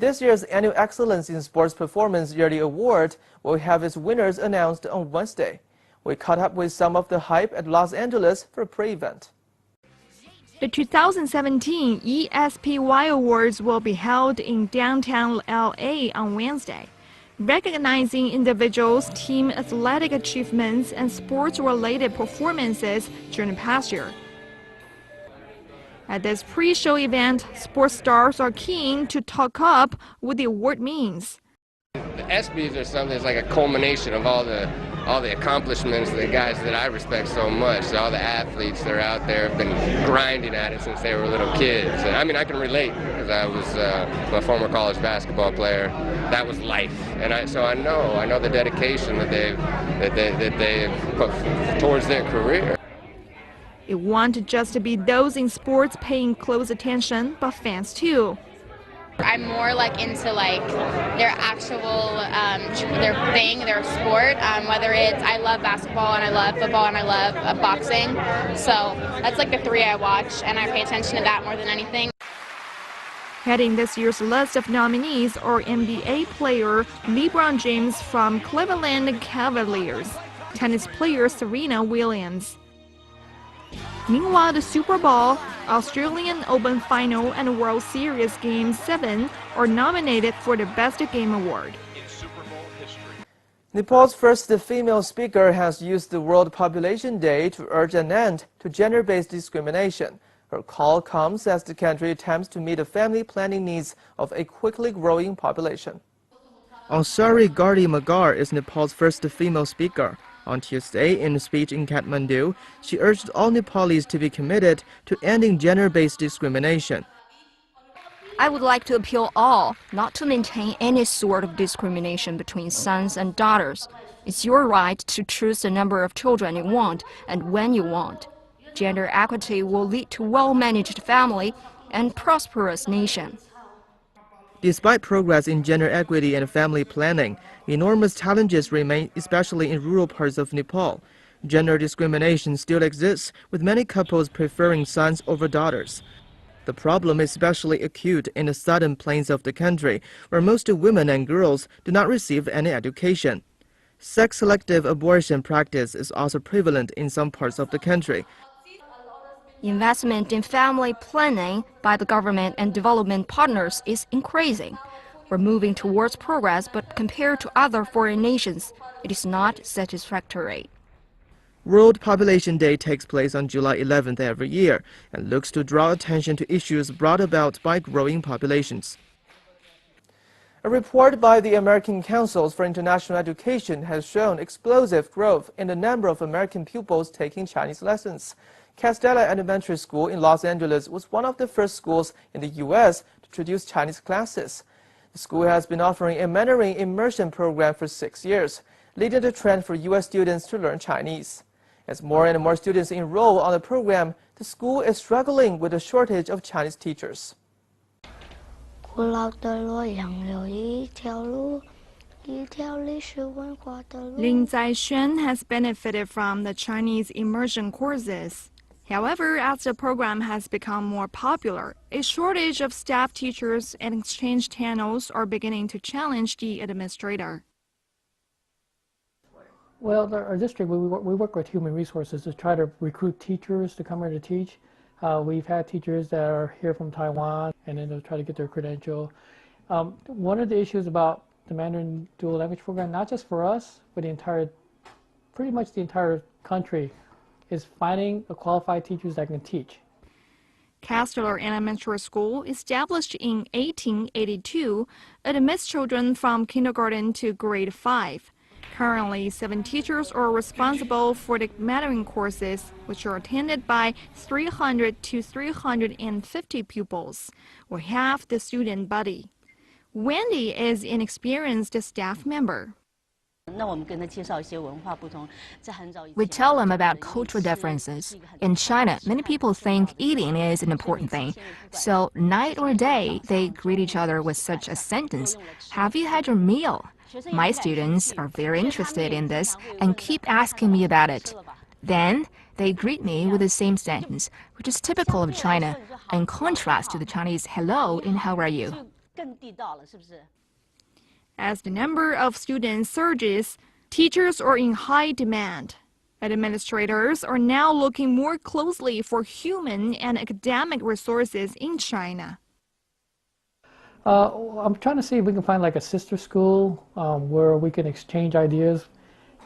This year's annual Excellence in Sports Performance Yearly Award will have its winners announced on Wednesday. We caught up with some of the hype at Los Angeles for a pre-event. The 2017 ESPY Awards will be held in downtown LA on Wednesday, recognizing individuals' team athletic achievements and sports-related performances during the past year. At this pre-show event, sports stars are keen to talk up what the award means. The ESPYs are something that's like a culmination of all the accomplishments of the guys that I respect so much. All the athletes that are out there have been grinding at it since they were little kids. And I mean, I can relate because I was a former college basketball player. That was life, and so I know the dedication that they've put towards their career. It won't just be those in sports paying close attention, but fans too. I'm more into their actual their thing, their sport. Whether it's I love basketball and I love football and I love boxing. So that's the three I watch, and I pay attention to that more than anything. Heading this year's list of nominees are NBA player LeBron James from Cleveland Cavaliers, tennis player Serena Williams. Meanwhile, the Super Bowl, Australian Open Final, and World Series Game 7 are nominated for the Best Game Award. Nepal's first female speaker has used the World Population Day to urge an end to gender-based discrimination. Her call comes as the country attempts to meet the family planning needs of a quickly growing population. Ansari Gardi Magar is Nepal's first female speaker. On Tuesday, in a speech in Kathmandu, she urged all Nepalis to be committed to ending gender-based discrimination. I would like to appeal all not to maintain any sort of discrimination between sons and daughters. It's your right to choose the number of children you want and when you want. Gender equity will lead to well-managed family and prosperous nation. Despite progress in gender equity and family planning, enormous challenges remain, especially in rural parts of Nepal. Gender discrimination still exists, with many couples preferring sons over daughters. The problem is especially acute in the southern plains of the country, where most women and girls do not receive any education. Sex-selective abortion practice is also prevalent in some parts of the country. Investment in family planning by the government and development partners is increasing. We're moving towards progress, but compared to other foreign nations, it is not satisfactory. World Population Day takes place on July 11th every year and looks to draw attention to issues brought about by growing populations. A report by the American Councils for International Education has shown explosive growth in the number of American pupils taking Chinese lessons. Castella Elementary School in Los Angeles was one of the first schools in the U.S. to introduce Chinese classes. The school has been offering a Mandarin immersion program for 6 years, leading the trend for U.S. students to learn Chinese. As more and more students enroll on the program, the school is struggling with a shortage of Chinese teachers. Lin Zaishen has benefited from the Chinese immersion courses. However, as the program has become more popular, a shortage of staff teachers and exchange channels are beginning to challenge the administrator. Well, our district, we work with human resources to try to recruit teachers to come here to teach. We've had teachers that are here from Taiwan, and then they'll try to get their credential. One of the issues about the Mandarin dual language program, not just for us, but pretty much the entire country, is finding qualified teachers that can teach. Castellar Elementary School, established in 1882, admits children from kindergarten to grade 5. Currently, 7 teachers are responsible for the Mandarin courses, which are attended by 300 to 350 pupils, or half the student body. Wendy is an experienced staff member. We tell them about cultural differences. In China, many people think eating is an important thing. So night or day, they greet each other with such a sentence, "Have you had your meal?" My students are very interested in this and keep asking me about it. Then they greet me with the same sentence, which is typical of China, in contrast to the Chinese "hello" and "how are you." As the number of students surges, teachers are in high demand. Administrators are now looking more closely for human and academic resources in China. I'm trying to see if we can find like a sister school where we can exchange ideas.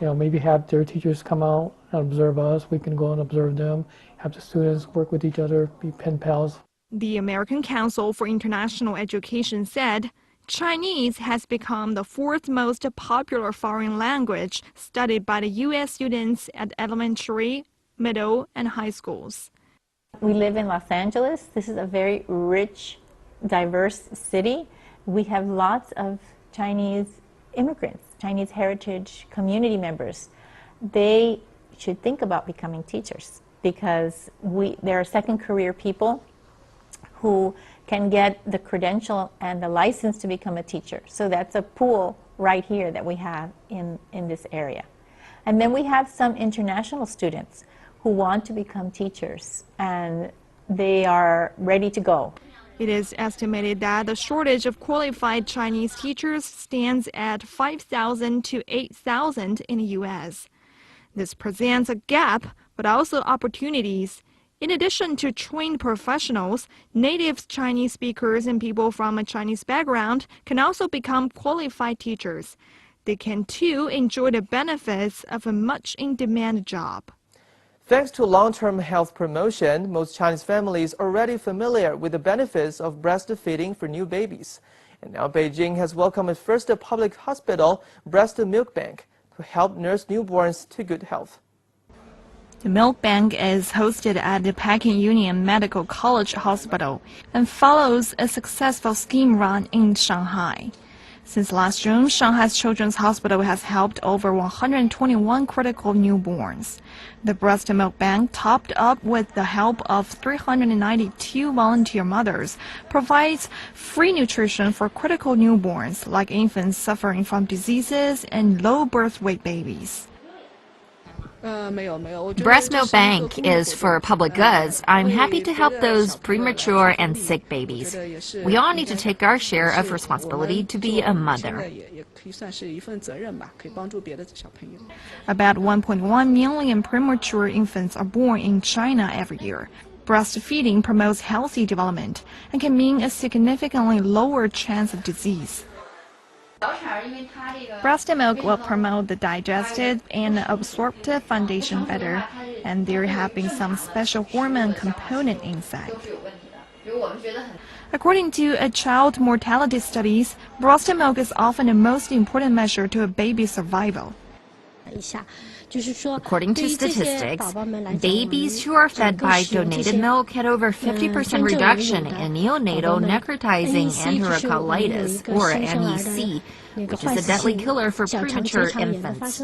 Maybe have their teachers come out and observe us. We can go and observe them, have the students work with each other, be pen pals. The American Council for International Education said Chinese has become the fourth most popular foreign language studied by the U.S. students at elementary, middle, and high schools. We live in Los Angeles. This is a very rich, diverse city. We have lots of Chinese immigrants, Chinese heritage community members. They should think about becoming teachers because there are second career people who can get the credential and the license to become a teacher. So that's a pool right here that we have in this area. And then we have some international students who want to become teachers and they are ready to go. It is estimated that the shortage of qualified Chinese teachers stands at 5,000 to 8,000 in the U.S. This presents a gap, but also opportunities. In addition to trained professionals, native Chinese speakers and people from a Chinese background can also become qualified teachers. They can too enjoy the benefits of a much in-demand job. Thanks to long-term health promotion, most Chinese families are already familiar with the benefits of breastfeeding for new babies. And now Beijing has welcomed its first public hospital, breast milk bank, to help nurse newborns to good health. The milk bank is hosted at the Peking Union Medical College Hospital and follows a successful scheme run in Shanghai. Since last June, Shanghai's Children's Hospital has helped over 121 critical newborns. The breast milk bank, topped up with the help of 392 volunteer mothers, provides free nutrition for critical newborns like infants suffering from diseases and low birth weight babies. Breast milk bank is for public goods. I'm happy to help those premature and sick babies. We all need to take our share of responsibility to be a mother. About 1.1 million premature infants are born in China every year. Breastfeeding promotes healthy development and can mean a significantly lower chance of disease. Breast milk will promote the digestive and absorptive foundation better, and there have been some special hormone component inside. According to a child mortality studies, breast milk is often the most important measure to a baby's survival. According to statistics, babies who are fed by donated milk had over 50% reduction in neonatal necrotizing enterocolitis, or NEC, which is a deadly killer for premature infants.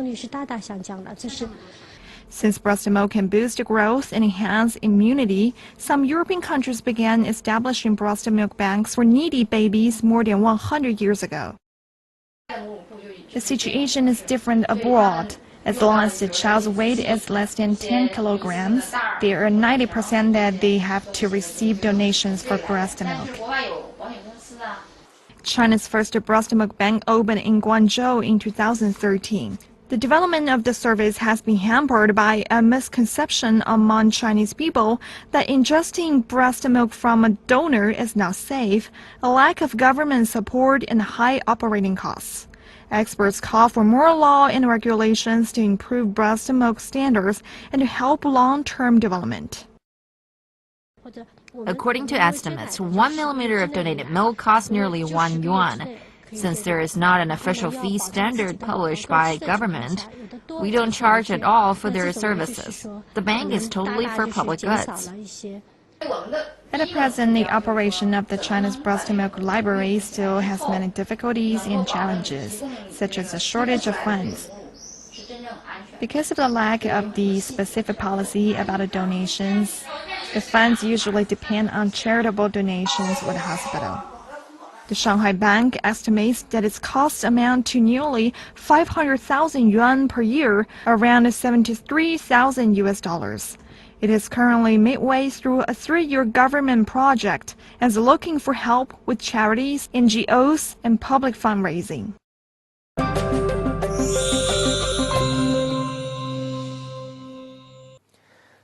Since breast milk can boost growth and enhance immunity, some European countries began establishing breast milk banks for needy babies more than 100 years ago. The situation is different abroad. As long as the child's weight is less than 10 kilograms, there are 90% that they have to receive donations for breast milk. China's first breast milk bank opened in Guangzhou in 2013. The development of the service has been hampered by a misconception among Chinese people that ingesting breast milk from a donor is not safe, a lack of government support, and high operating costs. Experts call for more law and regulations to improve breast milk standards and to help long-term development. According to estimates, 1 millimeter of donated milk costs nearly 1 yuan. Since there is not an official fee standard published by government, we don't charge at all for their services. The bank is totally for public goods. At present, the operation of the China's breast milk library still has many difficulties and challenges, such as a shortage of funds. Because of the lack of the specific policy about the donations, the funds usually depend on charitable donations for the hospital. The Shanghai Bank estimates that its costs amount to nearly 500,000 yuan per year, around $73,000 US. It is currently midway through a 3-year government project and is looking for help with charities, NGOs, and public fundraising.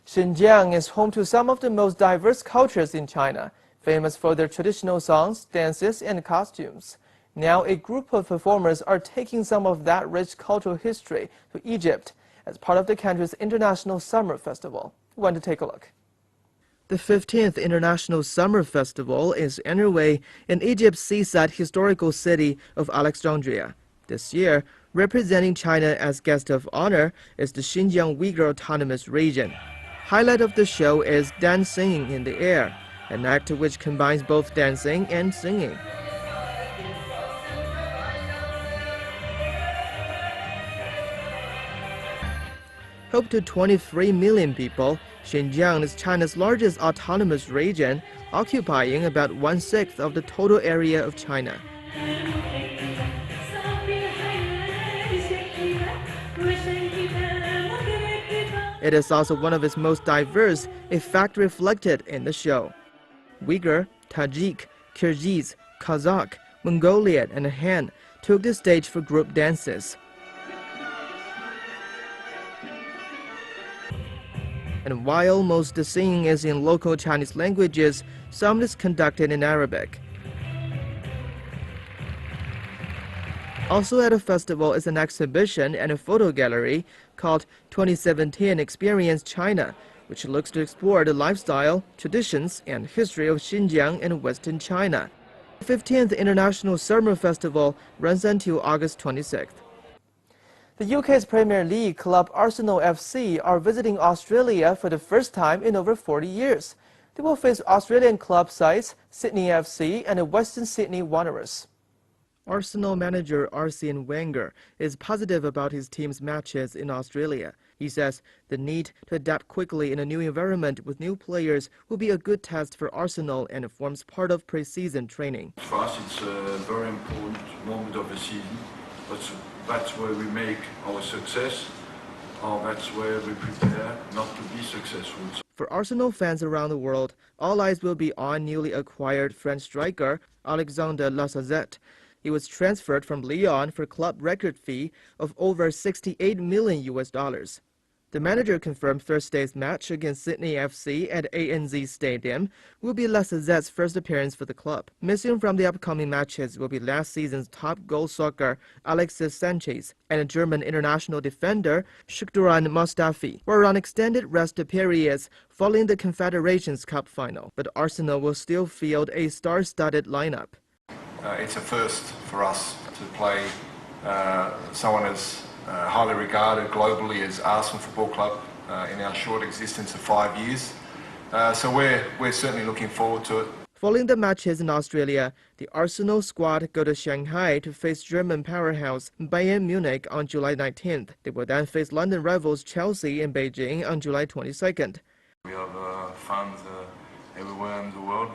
Xinjiang is home to some of the most diverse cultures in China, famous for their traditional songs, dances, and costumes. Now, a group of performers are taking some of that rich cultural history to Egypt as part of the country's International Summer Festival. Want to take a look? The 15th International Summer Festival is underway in Egypt's seaside historical city of Alexandria. This year, representing China as guest of honor is the Xinjiang Uyghur Autonomous Region. Highlight of the show is Dance Singing in the Air, an act which combines both dancing and singing. Home to 23 million people, Xinjiang is China's largest autonomous region, occupying about 1/6 of the total area of China. It is also one of its most diverse, a fact reflected in the show. Uyghur, Tajik, Kyrgyz, Kazakh, Mongolian, and Han took the stage for group dances. And while most of the singing is in local Chinese languages, some is conducted in Arabic. Also at the festival is an exhibition and a photo gallery called 2017 Experience China, which looks to explore the lifestyle, traditions, and history of Xinjiang and Western China. The 15th International Summer Festival runs until August 26th. The UK's Premier League club Arsenal FC are visiting Australia for the first time in over 40 years. They will face Australian club sides Sydney FC and the Western Sydney Wanderers. Arsenal manager Arsene Wenger is positive about his team's matches in Australia. He says the need to adapt quickly in a new environment with new players will be a good test for Arsenal and forms part of pre-season training. For us, it's a very important moment of the season. That's where we make our success, or that's where we prepare not to be successful. For Arsenal fans around the world, all eyes will be on newly acquired French striker Alexandre Lacazette. He was transferred from Lyon for a club record fee of over $68 million. The manager confirmed Thursday's match against Sydney FC at ANZ Stadium will be Lacazette's first appearance for the club. Missing from the upcoming matches will be last season's top goal scorer Alexis Sanchez and a German international defender Shukran Mustafi were on extended rest periods following the Confederations Cup final, but Arsenal will still field a star-studded lineup. It's a first for us to play someone as highly regarded globally as Arsenal Football Club in our short existence of 5 years. So we're certainly looking forward to it. Following the matches in Australia, the Arsenal squad go to Shanghai to face German powerhouse Bayern Munich on July 19th. They will then face London rivals Chelsea in Beijing on July 22nd. We have fans everywhere in the world.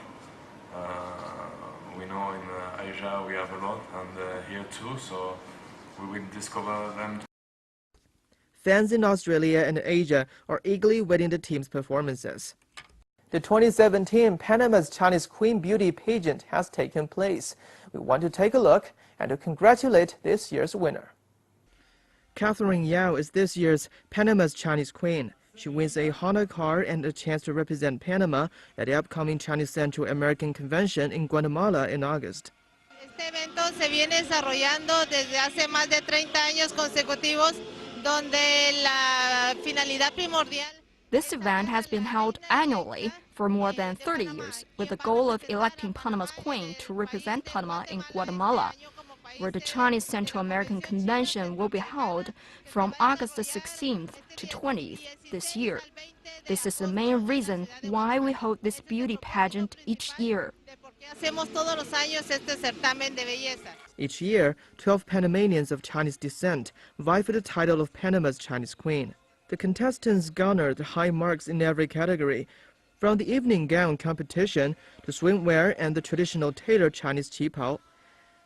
We know in Asia we have a lot, and here too, so we will discover them. Fans in Australia and Asia are eagerly waiting the team's performances. The 2017 Panama's Chinese Queen Beauty pageant has taken place. We want to take a look and to congratulate this year's winner. Catherine Yao is this year's Panama's Chinese Queen. She wins a Honda car and a chance to represent Panama at the upcoming Chinese Central American Convention in Guatemala in August. Este evento se viene desarrollando desde hace más de 30 años consecutivos, donde la finalidad primordial. This event has been held annually for more than 30 years, with the goal of electing Panama's queen to represent Panama in Guatemala, where the Chinese Central American Convention will be held from August 16th to 20th this year. This is the main reason why we hold this beauty pageant each year. Each year, 12 Panamanians of Chinese descent vie for the title of Panama's Chinese Queen. The contestants garnered high marks in every category, from the evening gown competition to swimwear and the traditional tailored Chinese qipao.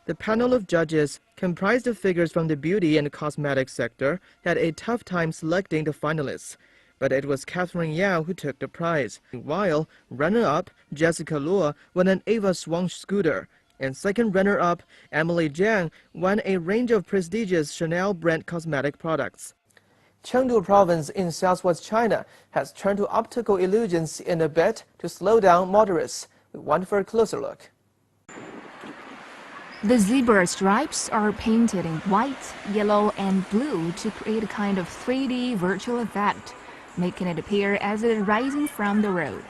The panel of judges, comprised of figures from the beauty and cosmetics sector, had a tough time selecting the finalists. but it was Catherine Yao who took the prize, while runner-up Jessica Luo won an Ava Swan scooter, and second runner-up Emily Jiang won a range of prestigious Chanel brand cosmetic products. Chengdu province in southwest China has turned to optical illusions in a bid to slow down motorists. We want for a closer look. The zebra stripes are painted in white, yellow, and blue to create a kind of 3D virtual effect, making it appear as it is rising from the road.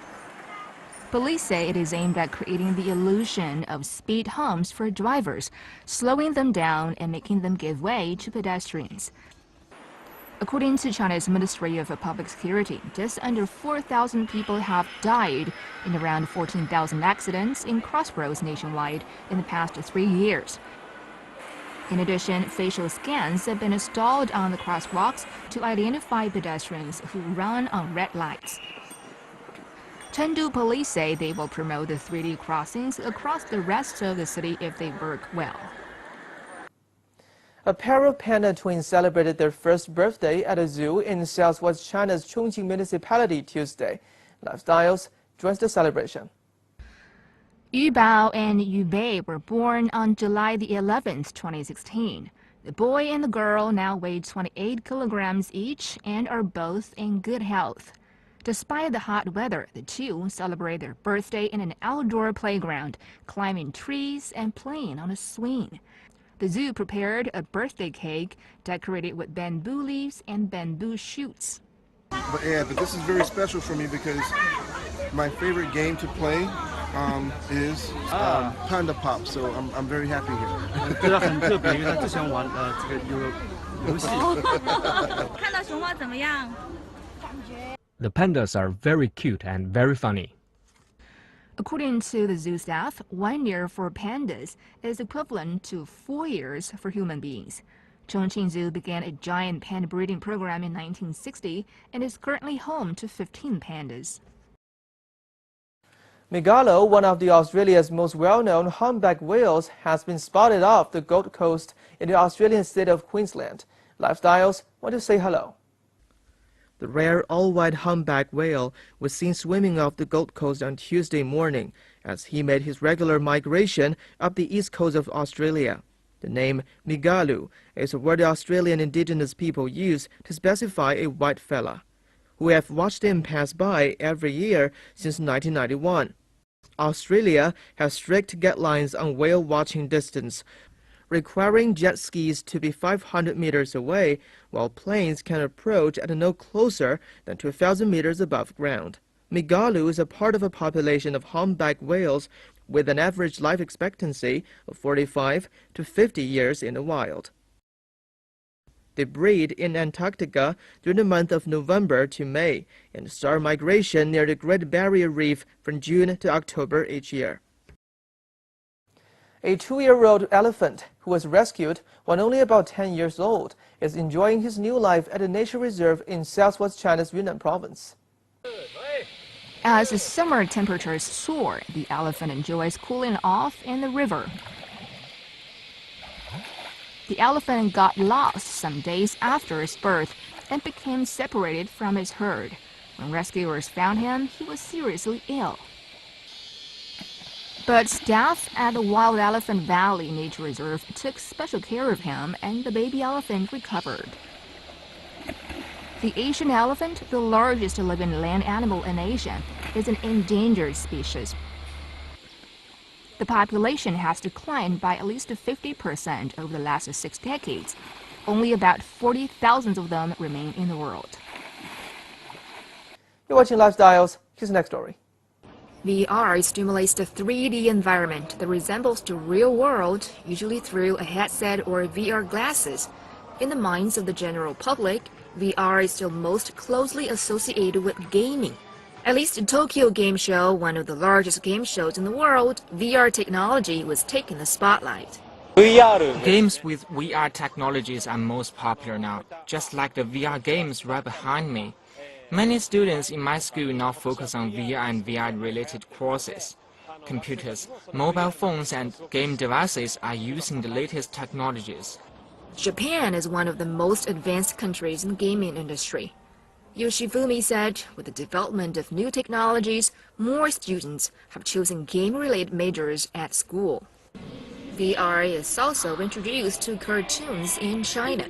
Police say it is aimed at creating the illusion of speed humps for drivers, slowing them down and making them give way to pedestrians. According to China's Ministry of Public Security, just under 4,000 people have died in around 14,000 accidents in crossroads nationwide in the past 3 years. In addition, facial scans have been installed on the crosswalks to identify pedestrians who run on red lights. Chengdu police say they will promote the 3D crossings across the rest of the city if they work well. A pair of panda twins celebrated their first birthday at a zoo in southwest China's Chongqing municipality Tuesday. Lifestyles joins the celebration. Yu Bao and Yu Bei were born on July the 11th, 2016. The boy and the girl now weigh 28 kilograms each and are both in good health. Despite the hot weather, the two celebrate their birthday in an outdoor playground, climbing trees and playing on a swing. The zoo prepared a birthday cake decorated with bamboo leaves and bamboo shoots. But this is very special for me because my favorite game to play is Panda Pop, so I'm very happy here. 觉得很特别，因为他之前玩这个游戏。看到熊猫怎么样？ The pandas are very cute and very funny. According to the zoo staff, 1 year for pandas is equivalent to 4 years for human beings. Chongqing Zoo began a giant panda breeding program in 1960 and is currently home to 15 pandas. Megalo, one of Australia's most well-known humpback whales, has been spotted off the Gold Coast in the Australian state of Queensland. Lifestyles want to say hello. The rare all-white humpback whale was seen swimming off the Gold Coast on Tuesday morning as he made his regular migration up the east coast of Australia. The name Megalo is a word Australian indigenous people use to specify a white fella. We have watched him pass by every year since 1991. Australia has strict guidelines on whale watching distance, requiring jet skis to be 500 meters away, while planes can approach at no closer than 2,000 meters above ground. Megalo is a part of a population of humpback whales with an average life expectancy of 45 to 50 years in the wild. They breed in Antarctica during the month of November to May and start migration near the Great Barrier Reef from June to October each year. A 2-year-old elephant who was rescued when only about 10 years old is enjoying his new life at a nature reserve in southwest China's Yunnan province. As the summer temperatures soar, the elephant enjoys cooling off in the river. The elephant got lost some days after his birth and became separated from his herd. When rescuers found him, he was seriously ill. But staff at the Wild Elephant Valley Nature Reserve took special care of him and the baby elephant recovered. The Asian elephant, the largest living land animal in Asia, is an endangered species. The population has declined by at least 50% over the last 6 decades. Only about 40,000 of them remain in the world. You're watching Lifestyles. Here's the next story. VR stimulates the 3D environment that resembles the real world, usually through a headset or VR glasses. In the minds of the general public, VR is still most closely associated with gaming. At least at Tokyo Game Show, one of the largest game shows in the world, VR technology was taking the spotlight. Games with VR technologies are most popular now, just like the VR games right behind me. Many students in my school now focus on VR and VR-related courses. Computers, mobile phones, and game devices are using the latest technologies. Japan is one of the most advanced countries in the gaming industry. Yoshifumi said, with the development of new technologies, more students have chosen game-related majors at school. VR is also introduced to cartoons in China.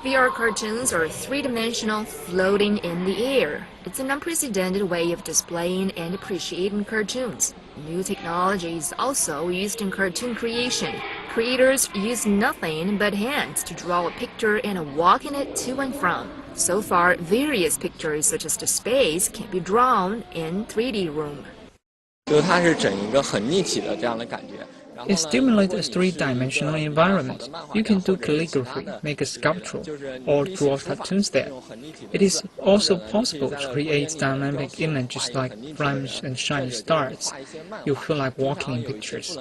VR cartoons are three-dimensional, floating in the air. It's an unprecedented way of displaying and appreciating cartoons. New technology is also used in cartoon creation. Creators use nothing but hands to draw a picture and walk in it to and from. So far, various pictures such as the space can be drawn in 3D room. It stimulates a three-dimensional environment. You can do calligraphy, make a sculpture, or draw cartoons there. It is also possible to create dynamic images like flames and shiny stars. You feel like walking in pictures.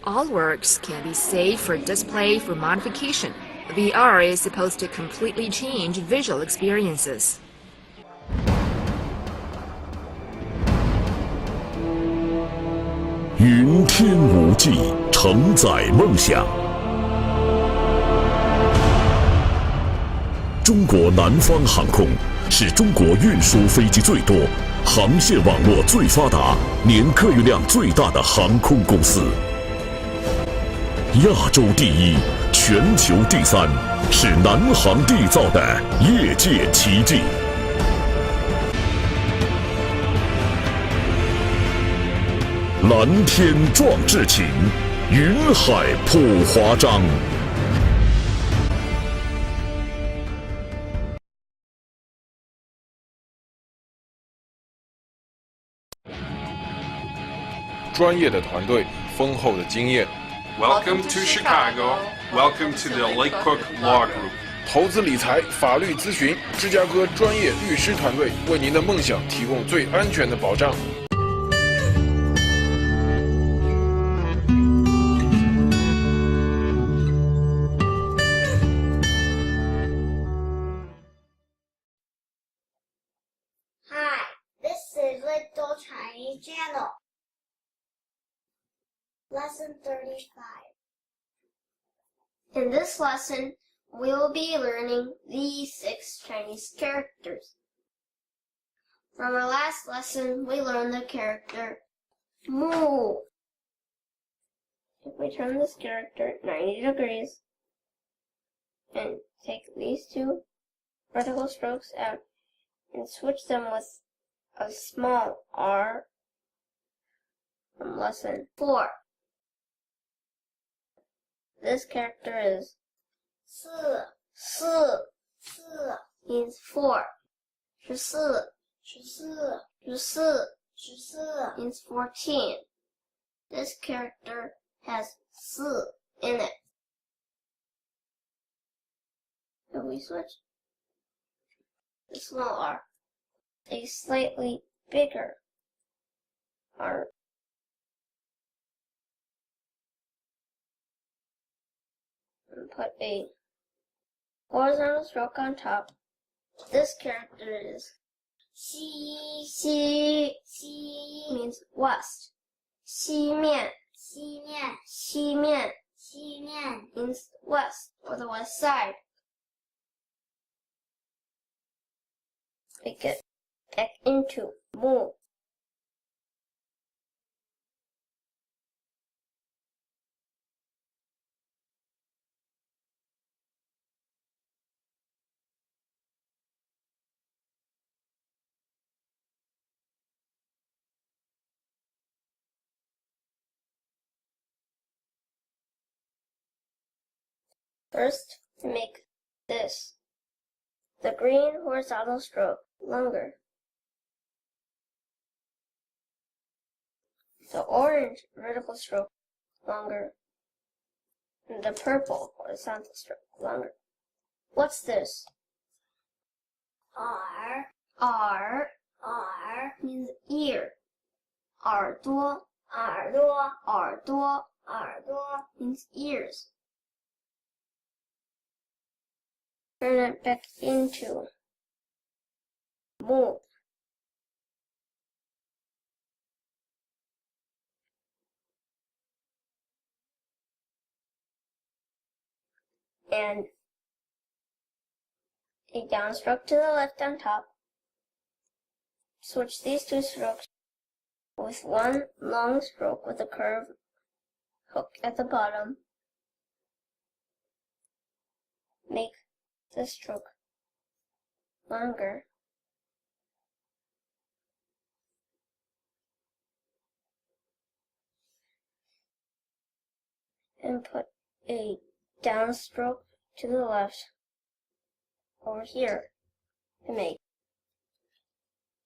All works can be saved for display for modification. VR is supposed to completely change visual experiences. 云天无际，承载梦想。中国南方航空是中国运输飞机最多、航线网络最发达、年客运量最大的航空公司。亚洲第一，全球第三，是南航缔造的业界奇迹。 蓝天壮志情，云海谱华章。专业的团队，丰厚的经验。Welcome to Chicago. Welcome to the Lake Cook Law Group. 投资理财、法律咨询，芝加哥专业律师团队为您的梦想提供最安全的保障。 Hi, this is Little Chinese Channel. Lesson 35. In this lesson, we will be learning these 6 Chinese characters. From our last lesson, we learned the character Mu. If we turn this character 90 degrees and take these 2 vertical strokes out and switch them with a small r from lesson 4. This character is 四 means 4. 14 means 14. This character has 四 in it. If we switch the small r, a slightly bigger r. And put a horizontal stroke on top. This character is 西 means west. 西面 means west or the west side. We get back into Mu. First, to make this, the green horizontal stroke longer. The orange vertical stroke longer. And the purple horizontal stroke longer. What's this? R means ear. 耳朵 means ears. Turn it back into Mu. And a downstroke to the left on top. Switch these two strokes with one long stroke with a curved hook at the bottom. Make the stroke longer. And put a downstroke to the left over here to make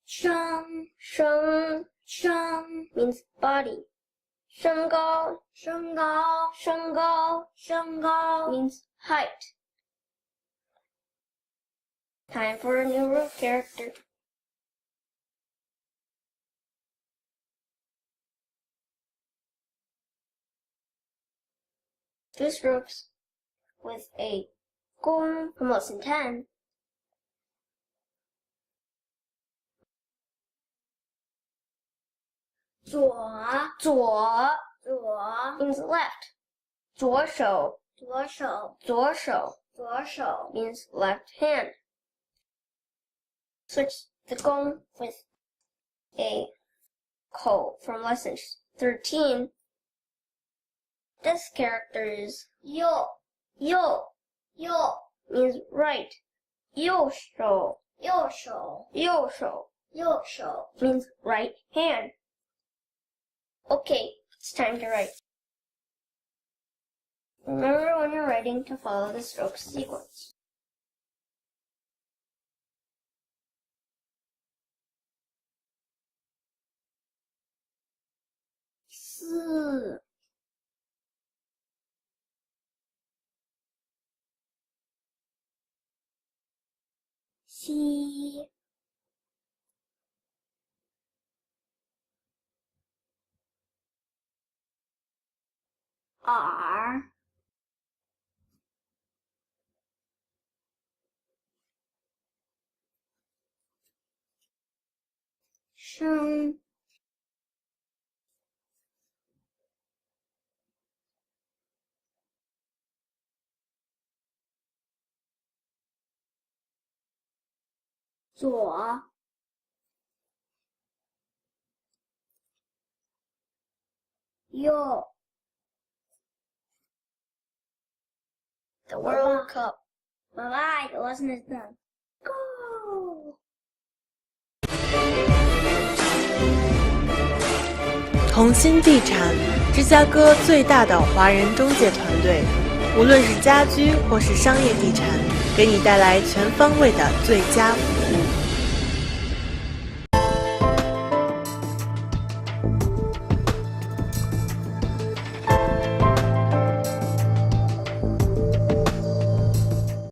sheng. Sheng, sheng means body. Shengao, shengao, shengao, shengao means height. Time for a new root character. Two strokes with a gong from lesson 10. Zuo, zuo, zuo means left. 左手, 左手, 左手, 左手 means left hand. Switch the gong with a ko from lesson 13. This character is yo, yo, yo means right. 右手, 右手, 右手, 右手 means right hand. Okay, it's time to write. Remember when you're writing to follow the strokes sequence. Si, xi, er, sheng,左, yo. The World Cup. Bye-bye, the lesson is done. Go! 同心地产，芝加哥最大的华人中介团队，无论是家居或是商业地产，给你带来全方位的最佳服务。